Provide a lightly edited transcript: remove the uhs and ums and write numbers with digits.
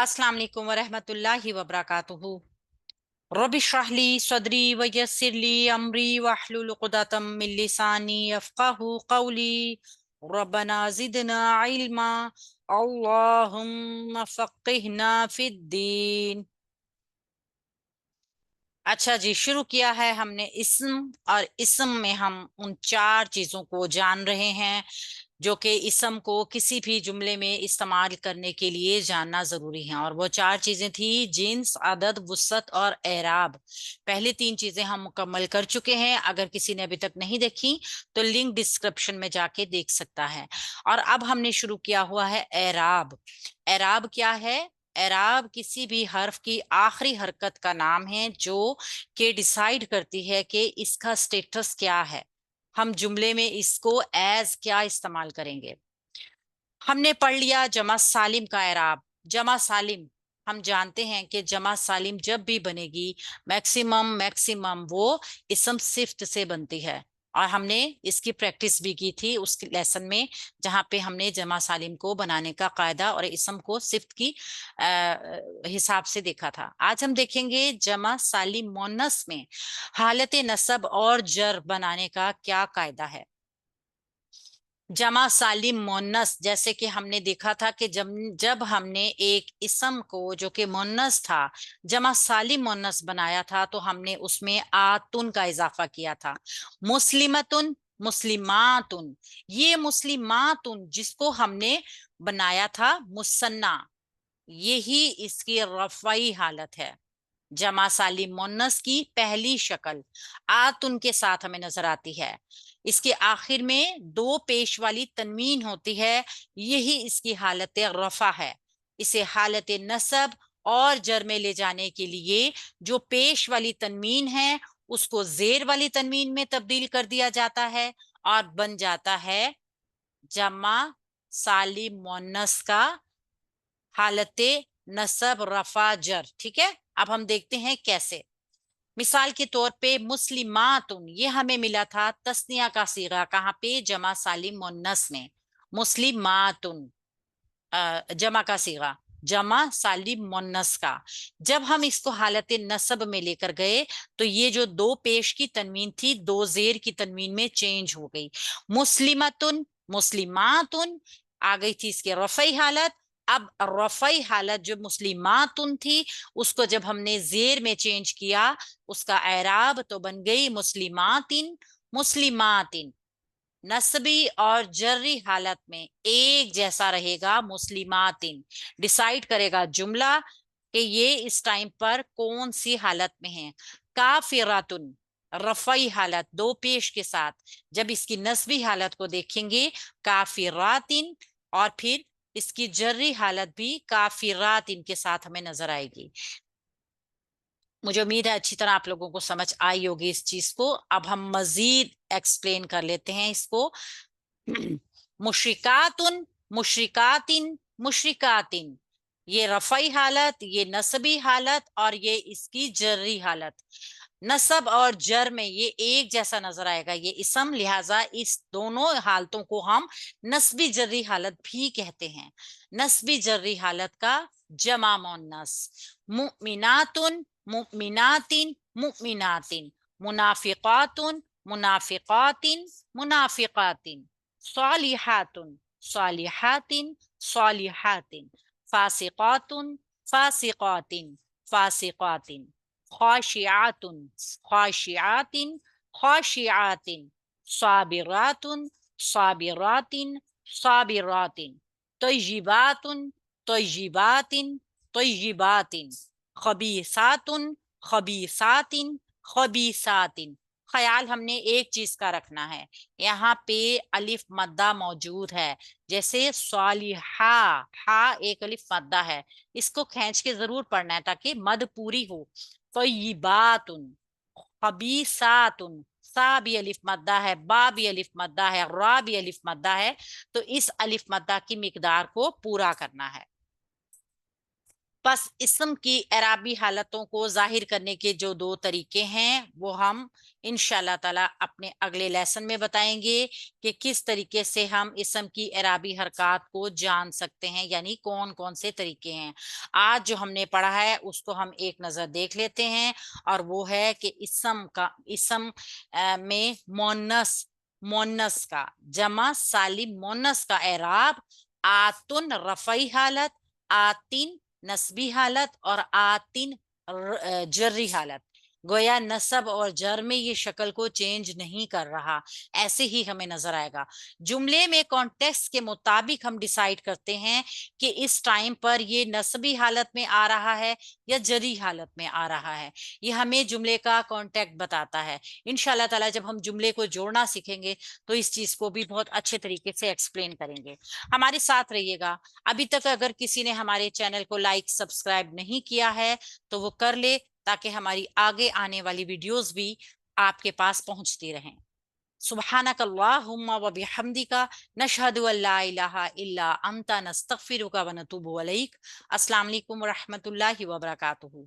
अस्सलाम वालेकुम वरहमतुल्लाहि वबरकातुहू। रब्बि इश्रह ली सदरी वयस्सिर ली अमरी वहलुल उक़दतम मिन लिसानी यफ़क़हू क़ौली। रब्बना ज़िदना इल्मा। अल्लाहुम्मा फ़क़्हिना फ़िद्दीन। अच्छा जी, शुरू किया है हमने इस्म, और इस्म में हम उन चार चीजों को जान रहे हैं जो कि इस्म को किसी भी जुमले में इस्तेमाल करने के लिए जानना जरूरी है। और वो चार चीजें थी: जिन्स, अदद, वुसअत और एराब। पहली तीन चीजें हम मुकम्मल कर चुके हैं। अगर किसी ने अभी तक नहीं देखी तो लिंक डिस्क्रिप्शन में जाके देख सकता है। और अब हमने शुरू किया हुआ है एराब। एराब क्या है? एराब किसी भी हर्फ की आखिरी हरकत का नाम है जो कि डिसाइड करती है कि इसका स्टेटस क्या है। हम जुमले में इसको एज क्या इस्तेमाल करेंगे। हमने पढ़ लिया जमा सालिम का एराब। जमा सालिम, हम जानते हैं कि जमा सालिम जब भी बनेगी मैक्सिमम मैक्सिमम वो इसम सिफ्त से बनती है। और हमने इसकी प्रैक्टिस भी की थी उस लेसन में, जहां पे हमने जमा सालिम को बनाने का कायदा और इसम को सिफ्त की हिसाब से देखा था। आज हम देखेंगे जमा सालिम मोन्नस में हालत नसब और जर बनाने का क्या कायदा है। जमा सालिम मोन्नस, जैसे कि हमने देखा था कि जब जब हमने एक इसम को जो कि मोन्नस था जमा सालिम मोन्नस बनाया था तो हमने उसमें आतुन का इजाफा किया था। मुस्लिमतुन, मुस्लिमातुन। ये मुस्लिमातुन जिसको हमने बनाया था मुसन्ना, यही इसकी रफई हालत है। जमा सालिम मोन्नस की पहली शक्ल आतुन के साथ हमें नजर आती है। इसके आखिर में दो पेश वाली तनवीन होती है, यही इसकी हालत रफा है। इसे हालत नसब और जर में ले जाने के लिए जो पेश वाली तनवीन है उसको जेर वाली तनवीन में तब्दील कर दिया जाता है और बन जाता है जमा सालिम मोन्नस का हालत नसब रफा जर। ठीक है, अब हम देखते हैं कैसे। मिसाल के तौर पे मुस्लिमातुन, ये हमें मिला था तस्निया का सीगा। कहाँ पे? जमा सालिम मुन्नस में। मुस्लिमातुन जमा का सीगा, जमा सालिम मुन्नस का। जब हम इसको हालत नसब में लेकर गए तो ये जो दो पेश की तनवीन थी दो जेर की तनवीन में चेंज हो गई। मुस्लिमतुन, मुस्लिमातुन आ गई थी इसकी रफई हालत। अब रफई हालत जो मुस्लिमातुन थी उसको जब हमने जेर में चेंज किया उसका एराब तो बन गई मुस्लिमातिन, मुस्लिमातिन। नस्बी और जर्री हालत में एक जैसा रहेगा मुस्लिमातिन। डिसाइड करेगा जुमला कि ये इस टाइम पर कौन सी हालत में है। काफिरातुन, रफई हालत दो पेश के साथ। जब इसकी नस्बी हालत को देखेंगे काफिरातिन, और फिर इसकी जर्री हालत भी काफिरातिन के साथ हमें नजर आएगी। मुझे उम्मीद है अच्छी तरह आप लोगों को समझ आई होगी इस चीज को। अब हम मजीद एक्सप्लेन कर लेते हैं इसको। मुशरिकातुन, मुशरिकातिन, मुशरिकातिन। ये रफई हालत, ये नसबी हालत और ये इसकी जर्री हालत। नसब और जर में ये एक जैसा नजर आएगा, ये इसम, लिहाजा इस दोनों हालतों को हम नस्बी जर्री हालत भी कहते हैं। नस्बी जर्री हालत का जमा मोन्नस। मुमिनातुन, मुमिनातिन, मुमिनातिन। मुनाफिकातुन, मुनाफिकातिन, मुनाफिकातिन। सालिहातुन, सालिहातिन, सालिहातिन। फासिकातुन, फासिकातिन, फासिकातिन। खाशिआतुन, खाशिआतिन, खाशिआतिन। साबिरातुन, साबिरातिन, साबिरातिन। तय्यिबातुन, तय्यिबातिन, तय्यिबातिन। खबीसातुन, खबीसातिन, खबीसातिन। ख्याल हमने एक चीज का रखना है, यहाँ पे अलिफ मद्दा मौजूद है। जैसे सालिहा, हा एक अलिफ मद्दा है, इसको खींच के जरूर पढ़ना है ताकि मद पूरी हो। तय्यिबातुन, खबीसातुन। सा भी अलिफ मद्दा है, बा भी अलिफ मद्दा है, रा भी अलिफ मद्दा है। तो इस अलिफ मद्दा की मिकदार को पूरा करना है। बस इस्म की एराबी हालतों को जाहिर करने के जो दो तरीके हैं वो हम इंशाल्लाह ताला अपने अगले लेसन में बताएंगे कि किस तरीके से हम इस्म की एराबी हरकत को जान सकते हैं, यानी कौन कौन से तरीके हैं। आज जो हमने पढ़ा है उसको हम एक नजर देख लेते हैं, और वो है कि इस्म में मोनस मोनस का जमा सालिम मोनस का एराब आतुन रफई हालत, आतिन नस्बी हालत और आतिन जर्री हालत। गोया नसब और जर में ये शक्ल को चेंज नहीं कर रहा, ऐसे ही हमें नजर आएगा। जुमले में कॉन्टेक्स्ट के मुताबिक हम डिसाइड करते हैं कि इस टाइम पर ये नस्बी हालत में आ रहा है या जरी हालत में आ रहा है। ये हमें जुमले का कॉन्टेक्ट बताता है। इंशाल्लाह ताला जब हम जुमले को जोड़ना सीखेंगे तो इस चीज को भी बहुत अच्छे तरीके से एक्सप्लेन करेंगे। हमारे साथ रहिएगा। अभी तक अगर किसी ने हमारे चैनल को लाइक सब्सक्राइब नहीं किया है तो वो कर ले, ताकि हमारी आगे आने वाली वीडियोस भी आपके पास पहुंचती रहें। सुब्हानक अल्लाहुम्मा व बिहम्दिका नशहदु अल्ला इलाहा इल्ला अंता नस्तगफिरुका व नतूबु अलैक। अस्सलाम वालेकुम व रहमतुल्लाहि व बरकातुहू।